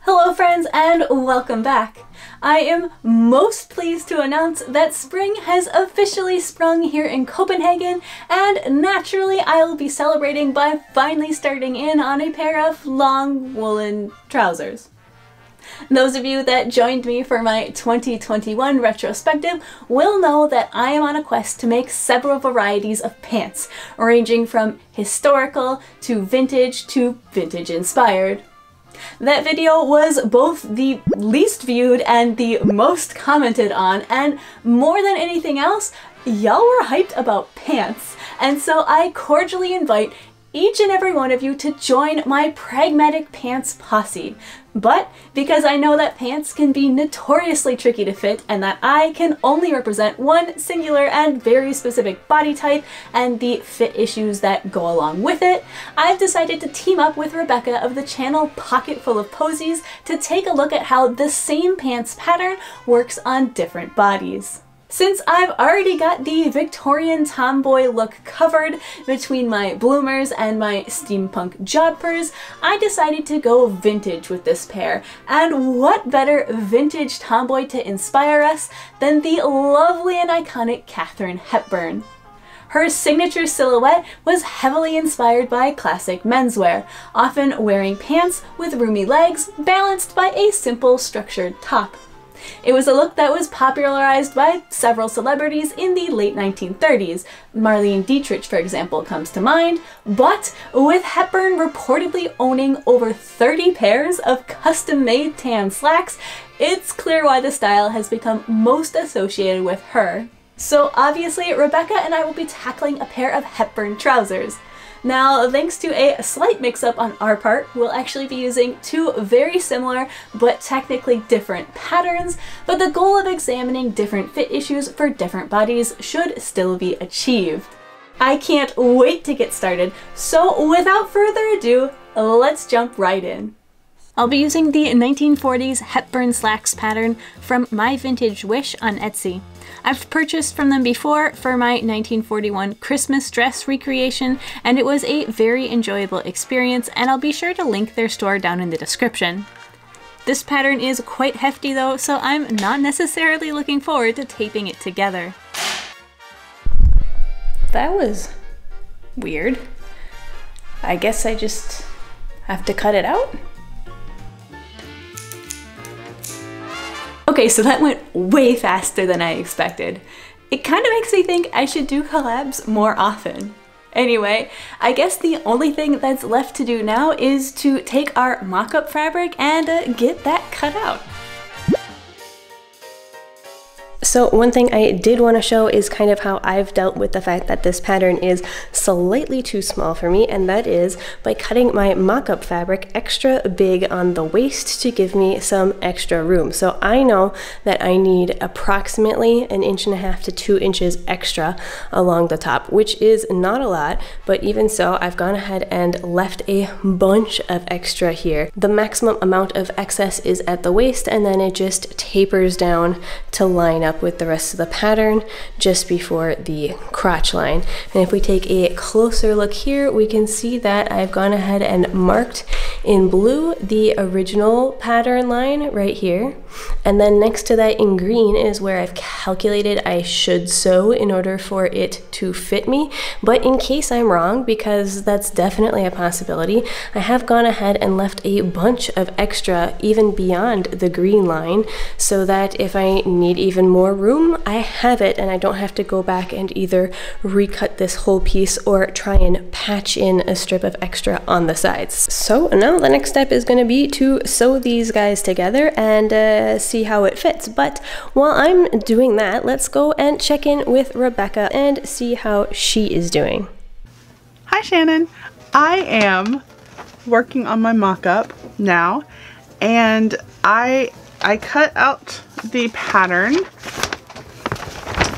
Hello friends and welcome back! I am most pleased to announce that spring has officially sprung here in Copenhagen, and naturally I will be celebrating by finally starting in on a pair of long woolen trousers. Those of you that joined me for my 2021 retrospective will know that I am on a quest to make several varieties of pants, ranging from historical to vintage inspired. That video was both the least viewed and the most commented on, and more than anything else, y'all were hyped about pants. And so I cordially invite each and every one of you to join my Pragmatic Pants Posse. But because I know that pants can be notoriously tricky to fit and that I can only represent one singular and very specific body type and the fit issues that go along with it, I've decided to team up with Rebecca of the channel Pocketful of Poseys to take a look at how the same pants pattern works on different bodies. Since I've already got the Victorian tomboy look covered between my bloomers and my steampunk jodhpurs, I decided to go vintage with this pair. And what better vintage tomboy to inspire us than the lovely and iconic Katharine Hepburn. Her signature silhouette was heavily inspired by classic menswear, often wearing pants with roomy legs balanced by a simple structured top. It was a look that was popularized by several celebrities in the late 1930s. Marlene Dietrich, for example, comes to mind, but with Hepburn reportedly owning over 30 pairs of custom-made tan slacks, it's clear why the style has become most associated with her. So obviously, Rebecca and I will be tackling a pair of Hepburn trousers. Now, thanks to a slight mix-up on our part, we'll actually be using two very similar but technically different patterns, but the goal of examining different fit issues for different bodies should still be achieved. I can't wait to get started, so without further ado, let's jump right in. I'll be using the 1940s Hepburn slacks pattern from My Vintage Wish on Etsy. I've purchased from them before for my 1941 Christmas dress recreation, and it was a very enjoyable experience, and I'll be sure to link their store down in the description. This pattern is quite hefty though, so I'm not necessarily looking forward to taping it together. That was weird. I guess I just have to cut it out? Okay, so that went way faster than I expected. It kind of makes me think I should do collabs more often. Anyway, I guess the only thing that's left to do now is to take our mock-up fabric and get that cut out. So one thing I did want to show is kind of how I've dealt with the fact that this pattern is slightly too small for me, and that is by cutting my mock-up fabric extra big on the waist to give me some extra room. So I know that I need approximately 1.5 to 2 inches extra along the top, which is not a lot, but even so, I've gone ahead and left a bunch of extra here. The maximum amount of excess is at the waist, and then it just tapers down to line up with the rest of the pattern just before the crotch line. And if we take a closer look here, we can see that I've gone ahead and marked in blue the original pattern line right here, and then next to that in green is where I've calculated I should sew in order for it to fit me. But in case I'm wrong, because that's definitely a possibility, I have gone ahead and left a bunch of extra even beyond the green line, so that if I need even more room, I have it and I don't have to go back and either recut this whole piece or try and patch in a strip of extra on the sides. So now the next step is going to be to sew these guys together and see how it fits. But while I'm doing that, let's go and check in with Rebecca and see how she is doing. Hi Shannon, I am working on my mock-up now, and I cut out the pattern.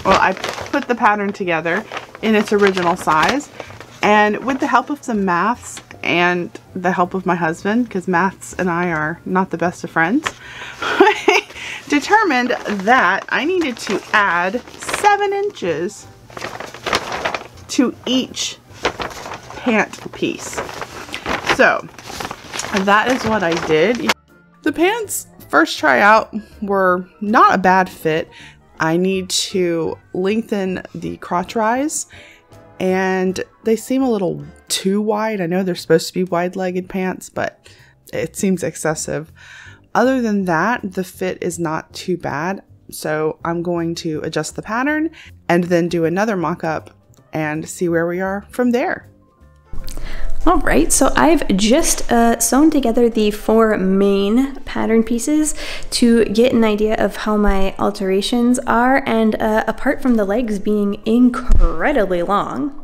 Well, I put the pattern together in its original size, and with the help of some maths and the help of my husband, because maths and I are not the best of friends, I determined that I needed to add 7 inches to each pant piece. So that is what I did. The pants first try out were not a bad fit. I need to lengthen the crotch rise, and they seem a little too wide. I know they're supposed to be wide-legged pants, but it seems excessive. Other than that, the fit is not too bad. So I'm going to adjust the pattern and then do another mock-up and see where we are from there. All right, so I've just sewn together the 4 main pattern pieces to get an idea of how my alterations are, and apart from the legs being incredibly long,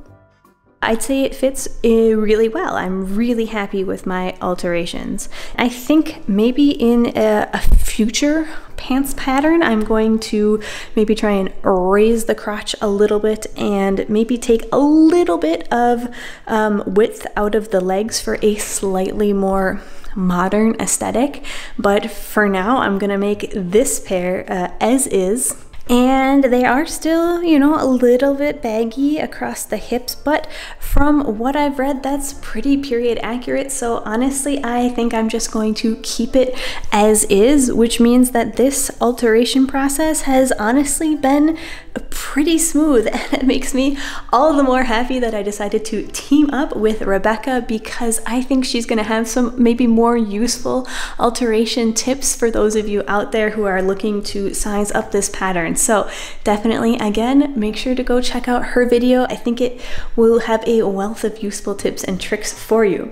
I'd say it fits really well. I'm really happy with my alterations. I think maybe in a future pants pattern, I'm going to maybe try and raise the crotch a little bit and maybe take a little bit of width out of the legs for a slightly more modern aesthetic. But for now, I'm gonna make this pair as is. And they are still, you know, a little bit baggy across the hips, but from what I've read, that's pretty period accurate. So honestly, I think I'm just going to keep it as is, which means that this alteration process has honestly been pretty smooth, and it makes me all the more happy that I decided to team up with Rebecca, because I think she's gonna have some maybe more useful alteration tips for those of you out there who are looking to size up this pattern. So definitely, again, make sure to go check out her video. I think it will have a wealth of useful tips and tricks for you.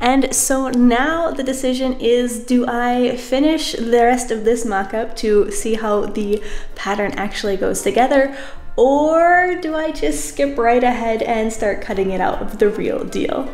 And so now the decision is, do I finish the rest of this mock-up to see how the pattern actually goes together, or do I just skip right ahead and start cutting it out of the real deal?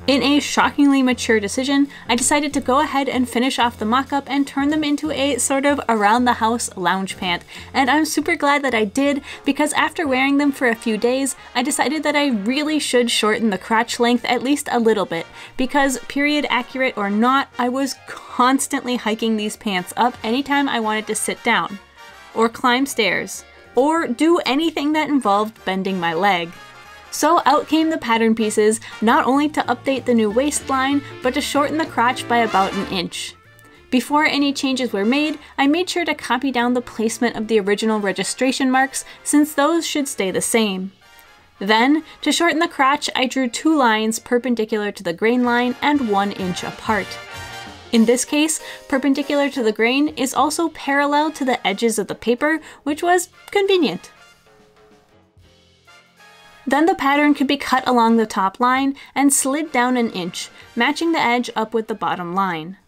In a shockingly mature decision, I decided to go ahead and finish off the mock-up and turn them into a sort of around-the-house lounge pant. And I'm super glad that I did, because after wearing them for a few days, I decided that I really should shorten the crotch length at least a little bit, because period accurate or not, I was constantly hiking these pants up anytime I wanted to sit down, or climb stairs, or do anything that involved bending my leg. So out came the pattern pieces, not only to update the new waistline, but to shorten the crotch by about an inch. Before any changes were made, I made sure to copy down the placement of the original registration marks, since those should stay the same. Then, to shorten the crotch, I drew 2 lines perpendicular to the grain line and 1 inch apart. In this case, perpendicular to the grain is also parallel to the edges of the paper, which was convenient. Then the pattern could be cut along the top line and slid down an inch, matching the edge up with the bottom line.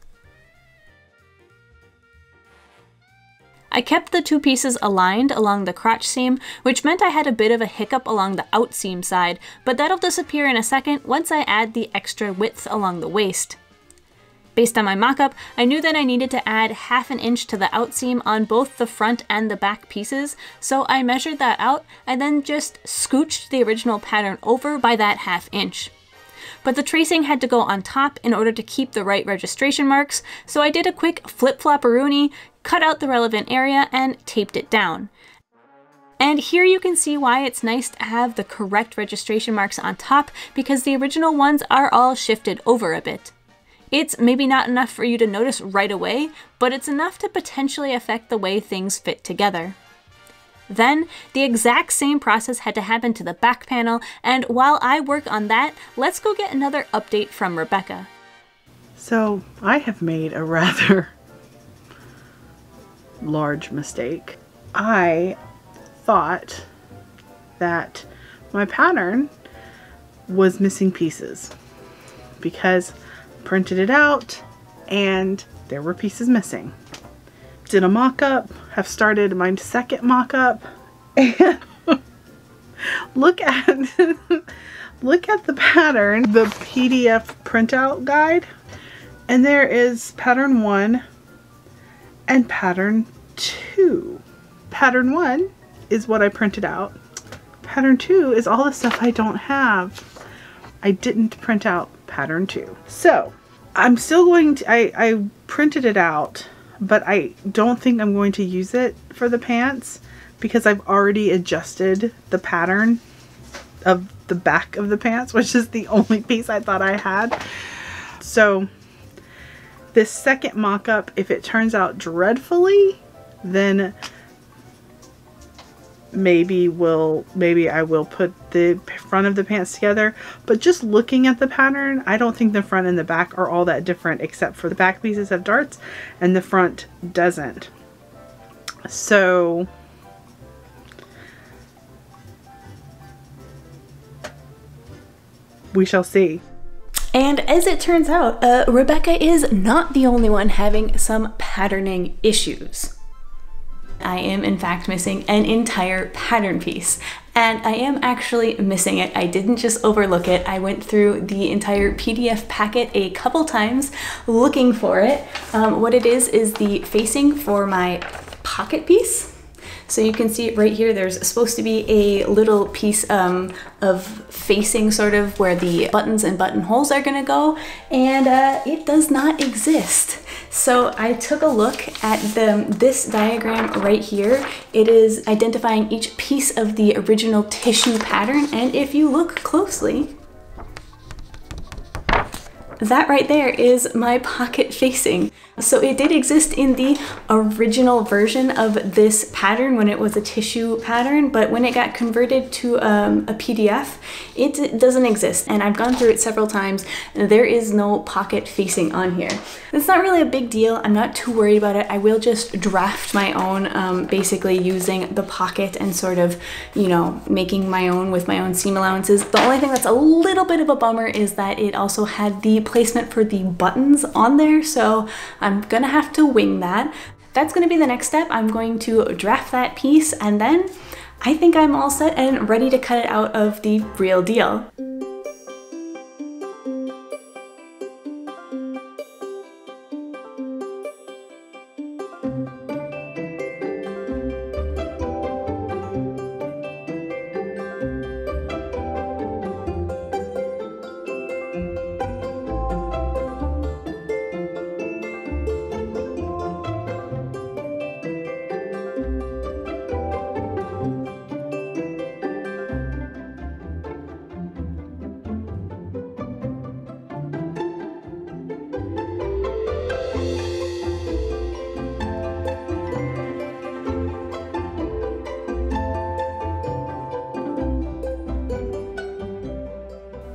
I kept the 2 pieces aligned along the crotch seam, which meant I had a bit of a hiccup along the out seam side, but that'll disappear in a second once I add the extra width along the waist. Based on my mock-up, I knew that I needed to add ½ an inch to the outseam on both the front and the back pieces, so I measured that out and then just scooched the original pattern over by that ½ inch. But the tracing had to go on top in order to keep the right registration marks, so I did a quick flip-flop-a-rooney, cut out the relevant area, and taped it down. And here you can see why it's nice to have the correct registration marks on top, because the original ones are all shifted over a bit. It's maybe not enough for you to notice right away, but it's enough to potentially affect the way things fit together. Then, the exact same process had to happen to the back panel, and while I work on that, let's go get another update from Rebecca. So, I have made a rather large mistake. I thought that my pattern was missing pieces, because printed it out and there were pieces missing. Did a mock-up, have started my second mock-up, and look at the pattern, the PDF printout guide, and there is pattern 1 and pattern 2. Pattern 1 is what I printed out. Pattern 2 is all the stuff I don't have. I didn't print out pattern 2. So I'm still going to, I printed it out, but I don't think I'm going to use it for the pants, because I've already adjusted the pattern of the back of the pants, which is the only piece I thought I had. So this second mock-up, if it turns out dreadfully, then maybe I will put the front of the pants together. But just looking at the pattern, I don't think the front and the back are all that different, except for the back pieces have darts and the front doesn't. So we shall see. And as it turns out, Rebecca is not the only one having some patterning issues. I am in fact missing an entire pattern piece, and I am actually missing it. I didn't just overlook it. I went through the entire PDF packet a couple times looking for it. What it is the facing for my pocket piece. So you can see right here, there's supposed to be a little piece of facing sort of where the buttons and buttonholes are gonna go, and it does not exist. So I took a look at this diagram right here. It is identifying each piece of the original tissue pattern, and if you look closely, that right there is my pocket facing. So it did exist in the original version of this pattern when it was a tissue pattern, but when it got converted to a PDF, it doesn't exist. And I've gone through it several times, and there is no pocket facing on here. It's not really a big deal. I'm not too worried about it. I will just draft my own, basically using the pocket and sort of, you know, making my own with my own seam allowances. The only thing that's a little bit of a bummer is that it also had the placement for the buttons on there, so I'm gonna have to wing that. That's gonna be the next step. I'm going to draft that piece, and then I think I'm all set and ready to cut it out of the real deal.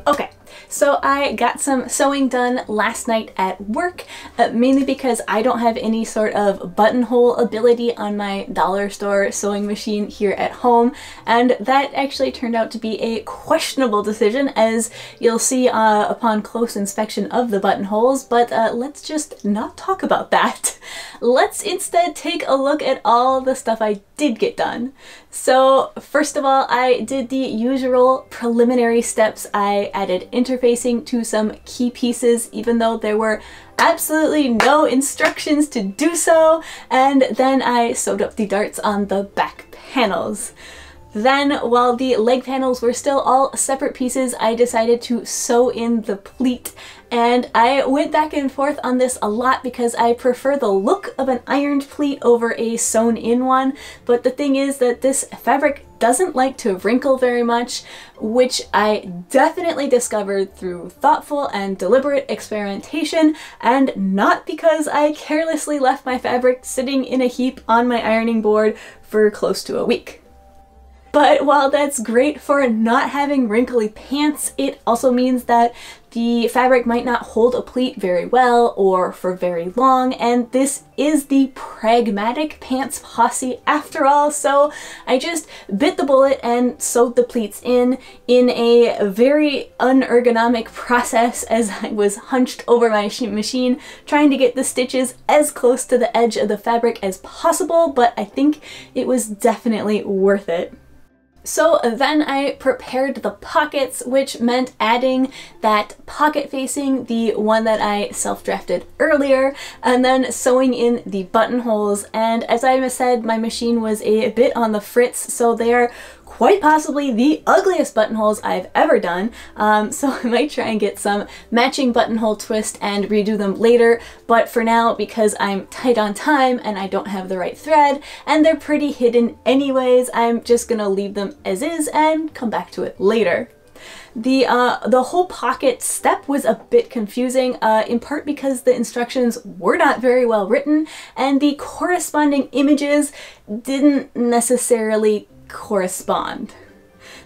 Okay, so I got some sewing done last night at work, mainly because I don't have any sort of buttonhole ability on my dollar store sewing machine here at home, and that actually turned out to be a questionable decision, as you'll see upon close inspection of the buttonholes, but let's just not talk about that. Let's instead take a look at all the stuff I did get done. So first of all, I did the usual preliminary steps. I added interfacing to some key pieces, even though there were absolutely no instructions to do so, and then I sewed up the darts on the back panels. Then, while the leg panels were still all separate pieces, I decided to sew in the pleat, and I went back and forth on this a lot because I prefer the look of an ironed pleat over a sewn in one, but the thing is that this fabric doesn't like to wrinkle very much, which I definitely discovered through thoughtful and deliberate experimentation, and not because I carelessly left my fabric sitting in a heap on my ironing board for close to a week. But while that's great for not having wrinkly pants, it also means that the fabric might not hold a pleat very well or for very long, and this is the Pragmatic Pants Posse after all, so I just bit the bullet and sewed the pleats in a very unergonomic process as I was hunched over my machine trying to get the stitches as close to the edge of the fabric as possible, but I think it was definitely worth it. So then I prepared the pockets, which meant adding that pocket facing, the one that I self-drafted earlier, and then sewing in the buttonholes. And as I said, my machine was a bit on the fritz, so they are quite possibly the ugliest buttonholes I've ever done, so I might try and get some matching buttonhole twist and redo them later, but for now, because I'm tight on time and I don't have the right thread, and they're pretty hidden anyways, I'm just gonna leave them as is and come back to it later. The whole pocket step was a bit confusing, in part because the instructions were not very well written and the corresponding images didn't necessarily correspond.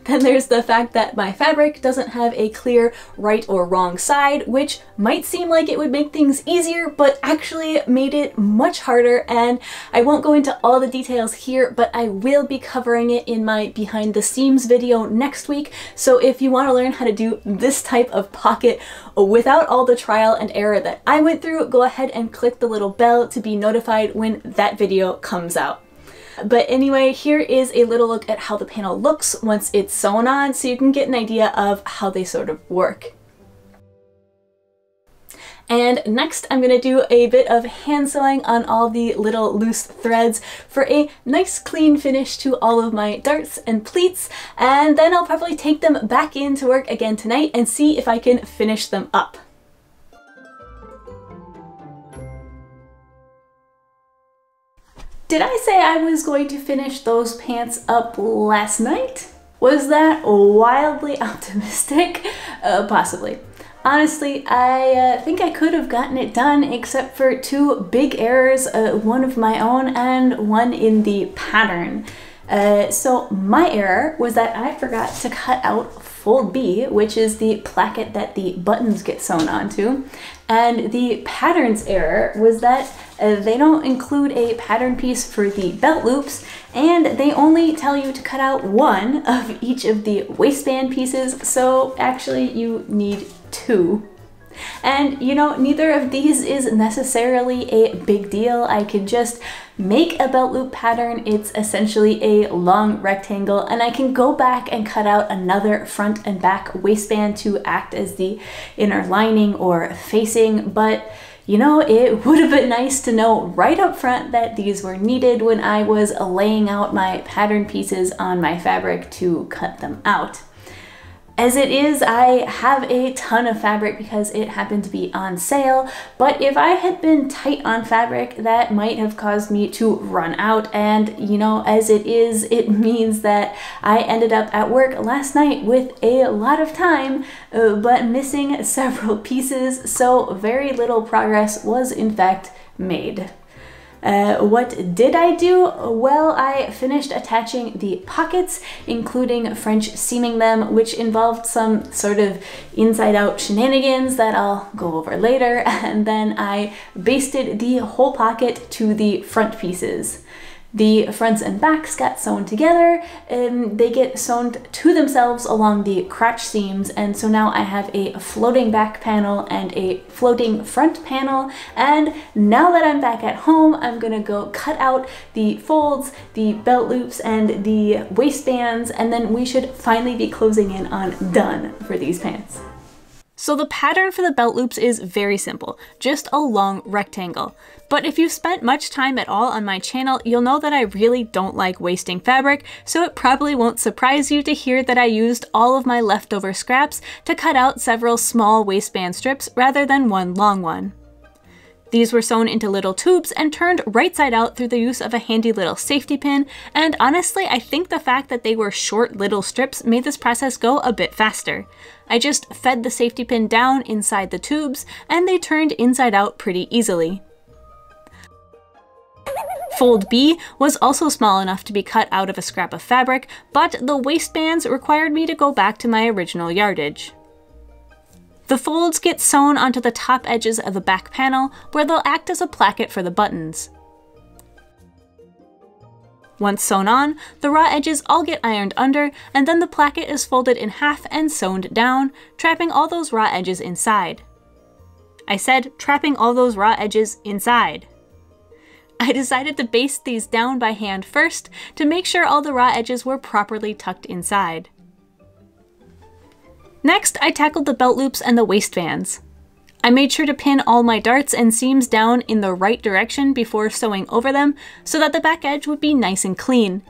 Then there's the fact that my fabric doesn't have a clear right or wrong side, which might seem like it would make things easier, but actually made it much harder. And I won't go into all the details here, but I will be covering it in my behind the seams video next week. So if you want to learn how to do this type of pocket without all the trial and error that I went through, go ahead and click the little bell to be notified when that video comes out. But anyway, here is a little look at how the panel looks once it's sewn on, so you can get an idea of how they sort of work. And next I'm going to do a bit of hand sewing on all the little loose threads for a nice clean finish to all of my darts and pleats, and then I'll probably take them back in to work again tonight and see if I can finish them up. Did I say I was going to finish those pants up last night? Was that wildly optimistic? Possibly. Honestly, I think I could have gotten it done except for two big errors, one of my own and one in the pattern. So my error was that I forgot to cut out fold B, which is the placket that the buttons get sewn onto. And the pattern's error was that they don't include a pattern piece for the belt loops, and they only tell you to cut out one of each of the waistband pieces, so actually you need two. And you know, neither of these is necessarily a big deal. I could just make a belt loop pattern. It's essentially a long rectangle, and I can go back and cut out another front and back waistband to act as the inner lining or facing. But you know, it would have been nice to know right up front that these were needed when I was laying out my pattern pieces on my fabric to cut them out. As it is, I have a ton of fabric because it happened to be on sale, but if I had been tight on fabric, that might have caused me to run out, and you know, as it is, it means that I ended up at work last night with a lot of time, but missing several pieces, so very little progress was in fact made. What did I do? Well, I finished attaching the pockets, including French seaming them, which involved some sort of inside-out shenanigans that I'll go over later, and then I basted the whole pocket to the front pieces. The fronts and backs got sewn together, and they get sewn to themselves along the crotch seams, and so now I have a floating back panel and a floating front panel. And now that I'm back at home, I'm gonna go cut out the folds, the belt loops, and the waistbands, and then we should finally be closing in on done for these pants. So the pattern for the belt loops is very simple, just a long rectangle. But if you've spent much time at all on my channel, you'll know that I really don't like wasting fabric, so it probably won't surprise you to hear that I used all of my leftover scraps to cut out several small waistband strips rather than one long one. These were sewn into little tubes and turned right side out through the use of a handy little safety pin, and honestly, I think the fact that they were short little strips made this process go a bit faster. I just fed the safety pin down inside the tubes, and they turned inside out pretty easily. Fold B was also small enough to be cut out of a scrap of fabric, but the waistbands required me to go back to my original yardage. The folds get sewn onto the top edges of the back panel, where they'll act as a placket for the buttons. Once sewn on, the raw edges all get ironed under, and then the placket is folded in half and sewn down, trapping all those raw edges inside. I said trapping all those raw edges inside. I decided to baste these down by hand first to make sure all the raw edges were properly tucked inside. Next, I tackled the belt loops and the waistbands. I made sure to pin all my darts and seams down in the right direction before sewing over them so that the back edge would be nice and clean.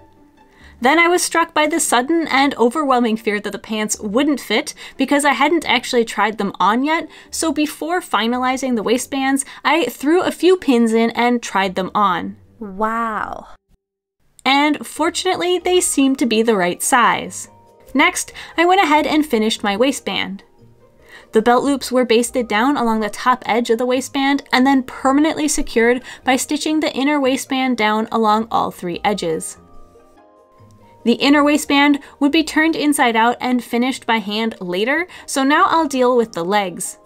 Then I was struck by the sudden and overwhelming fear that the pants wouldn't fit because I hadn't actually tried them on yet, so before finalizing the waistbands, I threw a few pins in and tried them on. Wow. And fortunately, they seemed to be the right size. Next, I went ahead and finished my waistband. The belt loops were basted down along the top edge of the waistband and then permanently secured by stitching the inner waistband down along all 3 edges. The inner waistband would be turned inside out and finished by hand later, so now I'll deal with the legs.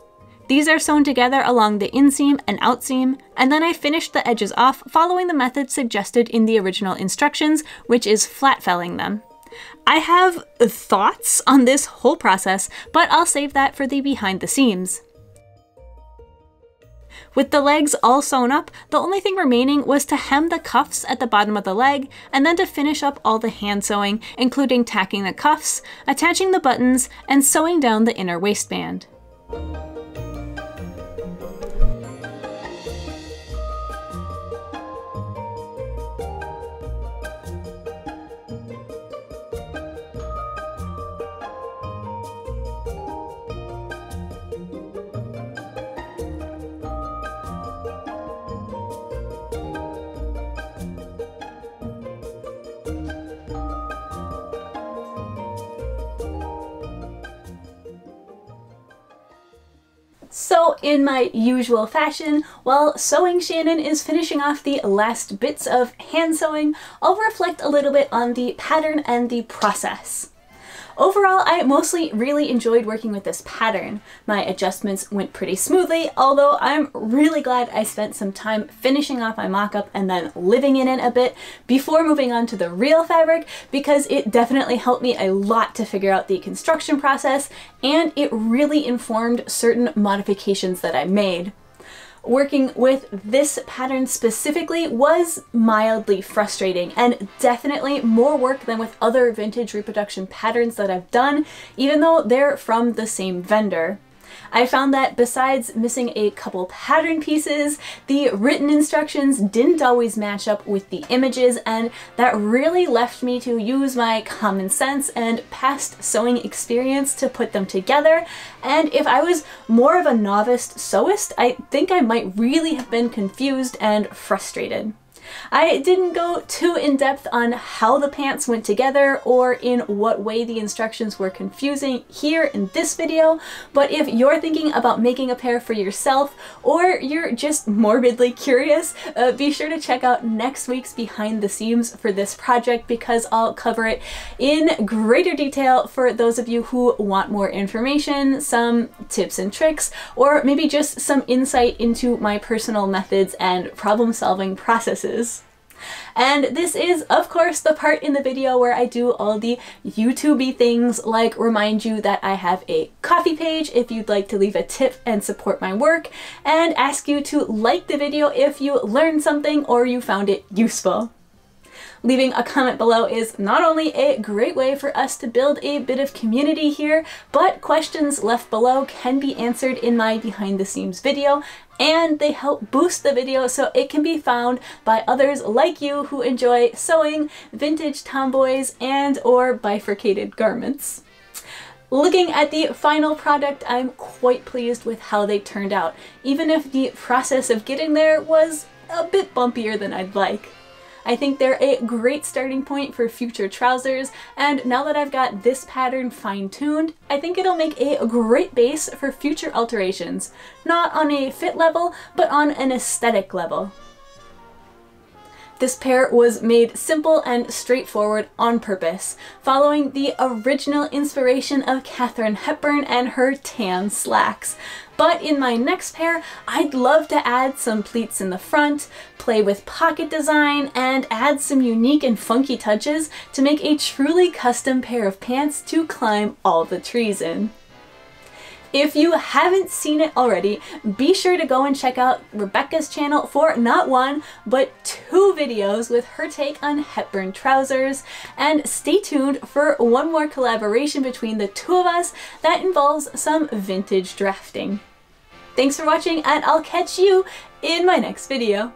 These are sewn together along the inseam and outseam, and then I finished the edges off following the method suggested in the original instructions, which is flat felling them. I have thoughts on this whole process, but I'll save that for the behind the seams. With the legs all sewn up, the only thing remaining was to hem the cuffs at the bottom of the leg, and then to finish up all the hand sewing, including tacking the cuffs, attaching the buttons, and sewing down the inner waistband. So in my usual fashion, while sewing Shannon is finishing off the last bits of hand sewing, I'll reflect a little bit on the pattern and the process. Overall, I mostly really enjoyed working with this pattern. My adjustments went pretty smoothly, although I'm really glad I spent some time finishing off my mock-up and then living in it a bit before moving on to the real fabric, because it definitely helped me a lot to figure out the construction process, and it really informed certain modifications that I made. Working with this pattern specifically was mildly frustrating and definitely more work than with other vintage reproduction patterns that I've done, even though they're from the same vendor. I found that besides missing a couple pattern pieces, the written instructions didn't always match up with the images, and that really left me to use my common sense and past sewing experience to put them together. And if I was more of a novice sewist, I think I might really have been confused and frustrated. I didn't go too in-depth on how the pants went together or in what way the instructions were confusing here in this video, but if you're thinking about making a pair for yourself or you're just morbidly curious, be sure to check out next week's behind the seams for this project, because I'll cover it in greater detail for those of you who want more information, some tips and tricks, or maybe just some insight into my personal methods and problem-solving processes. And this is, of course, the part in the video where I do all the YouTube-y things, like remind you that I have a Ko-fi page if you'd like to leave a tip and support my work, and ask you to like the video if you learned something or you found it useful. Leaving a comment below is not only a great way for us to build a bit of community here, but questions left below can be answered in my behind the seams video, and they help boost the video so it can be found by others like you who enjoy sewing, vintage tomboys, and or bifurcated garments. Looking at the final product, I'm quite pleased with how they turned out, even if the process of getting there was a bit bumpier than I'd like. I think they're a great starting point for future trousers, and now that I've got this pattern fine-tuned, I think it'll make a great base for future alterations, not on a fit level, but on an aesthetic level. This pair was made simple and straightforward on purpose, following the original inspiration of Katharine Hepburn and her tan slacks. But in my next pair, I'd love to add some pleats in the front, play with pocket design, and add some unique and funky touches to make a truly custom pair of pants to climb all the trees in. If you haven't seen it already, be sure to go and check out Rebecca's channel for not one, but 2 videos with her take on Hepburn trousers, and stay tuned for one more collaboration between the 2 of us that involves some vintage drafting. Thanks for watching, and I'll catch you in my next video.